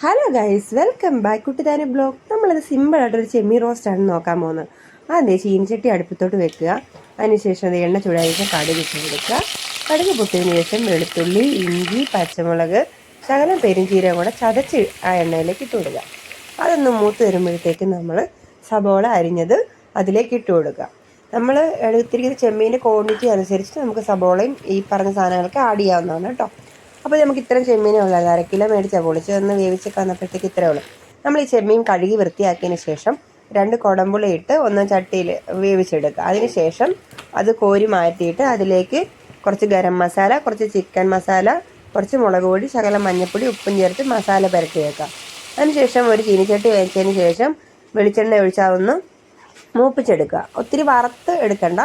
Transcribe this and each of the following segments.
Hello guys, welcome back കുട്ടിതാന blog. നമ്മളത് സിമ്പിളായിട്ടൊരു ചെമ്മീൻ റോസ്റ്റാണ് നോക്കാൻ പോകുന്നത്. ആദ്യം ചീനിച്ചട്ടി അടുപ്പത്തോട്ട് വെക്കുക. അതിനുശേഷം അത് എണ്ണ ചൂടായിട്ട് കടുക് ഇട്ട് കൊടുക്കുക. കടുക് പൊട്ടിയതിന് ശേഷം വെളുത്തുള്ളി, ഇഞ്ചി, പച്ചമുളക്, ശകലം പെരുംജീരകം കൂടെ ചതച്ച് ആ എണ്ണയിലേക്ക് ഇട്ട് കൊടുക്കുക. അതൊന്ന് മൂത്ത് വരുമ്പോഴത്തേക്ക് നമ്മൾ സബോള അരിഞ്ഞത് അതിലേക്ക് ഇട്ട് കൊടുക്കുക. നമ്മൾ എടുത്തിരിക്കുന്ന ചെമ്മീൻ്റെ ക്വാണ്ടിറ്റി അനുസരിച്ച് നമുക്ക് സബോളയും ഈ പറഞ്ഞ സാധനങ്ങളൊക്കെ ആഡ് ചെയ്യാവുന്നതാണ് കേട്ടോ. അപ്പോൾ നമുക്ക് ഇത്രയും ചെമ്മീനേ ഉള്ളൂ, 1/2 കിലോ മേടിച്ചാൽ പൊളിച്ച് ഒന്ന് വേവിച്ചൊക്കെ വന്നപ്പോഴത്തേക്ക് ഇത്രയേ ഉള്ളൂ. നമ്മൾ ഈ ചെമ്മീൻ കഴുകി വൃത്തിയാക്കിയതിന് ശേഷം 2 കുടംപുളി ഇട്ട് ഒന്ന് ചട്ടിയിൽ വേവിച്ചെടുക്കുക. അതിന് ശേഷം അത് കോരി മാറ്റിയിട്ട് അതിലേക്ക് കുറച്ച് ഗരം മസാല, കുറച്ച് ചിക്കൻ മസാല, കുറച്ച് മുളക് പൊടി, ശകലം മഞ്ഞൾപ്പൊടി, ഉപ്പും ചേർത്ത് മസാല പുരട്ടി വെക്കുക. അതിനുശേഷം ഒരു ചീനിച്ചട്ടി വെച്ചതിന് ശേഷം വെളിച്ചെണ്ണ ഒഴിച്ചാൽ ഒന്ന് മൂപ്പിച്ചെടുക്കുക. ഒത്തിരി വറുത്ത് എടുക്കണ്ട,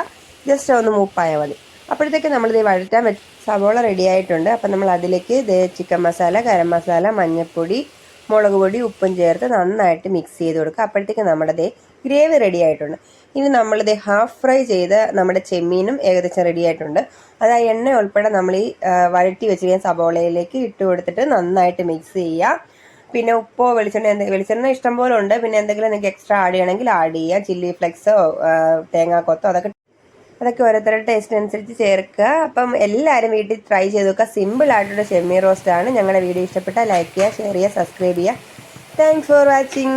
ജസ്റ്റ് ഒന്ന് മൂപ്പായാൽ മതി. അപ്പോഴത്തേക്ക് നമ്മളിത് വഴറ്റാൻ സവോള റെഡി ആയിട്ടുണ്ട്. അപ്പം നമ്മൾ അതിലേക്ക് ചിക്കൻ മസാല, ഗരം മസാല, മഞ്ഞൾപ്പൊടി, മുളക് പൊടി, ഉപ്പും ചേർത്ത് നന്നായിട്ട് മിക്സ് ചെയ്ത് കൊടുക്കുക. അപ്പോഴത്തേക്ക് നമ്മുടെ ഗ്രേവി റെഡി ആയിട്ടുണ്ട്. ഇനി നമ്മളിത് ഹാഫ് ഫ്രൈ ചെയ്ത് നമ്മുടെ ചെമ്മീനും ഏകദേശം റെഡി ആയിട്ടുണ്ട്. അത് ആ എണ്ണ ഉൾപ്പെടെ നമ്മൾ ഈ വഴറ്റി വെച്ചിരിക്കുന്ന സവോളയിലേക്ക് ഇട്ട് കൊടുത്തിട്ട് നന്നായിട്ട് മിക്സ് ചെയ്യുക. പിന്നെ ഉപ്പോ വെളിച്ചെണ്ണ ഇഷ്ടം പോലെ ഉണ്ട്. പിന്നെ എന്തെങ്കിലും നിങ്ങൾക്ക് എക്സ്ട്രാ ആഡ് ചെയ്യണമെങ്കിൽ ആഡ് ചെയ്യുക. ചില്ലി ഫ്ലെക്സോ തേങ്ങാക്കൊത്തോ അതൊക്കെ ഓരോരുത്തരുടെ ടേസ്റ്റിനനുസരിച്ച് ചേർക്കുക. അപ്പം എല്ലാവരും വീട്ടിൽ ട്രൈ ചെയ്ത് നോക്കുക. സിമ്പിൾ ആയിട്ടുള്ള ചെമ്മീൻ റോസ്റ്റാണ്. ഞങ്ങളുടെ വീഡിയോ ഇഷ്ടപ്പെട്ടാൽ ലൈക്ക് ചെയ്യുക, ഷെയർ ചെയ്യുക, സബ്സ്ക്രൈബ് ചെയ്യുക. Thanks for watching.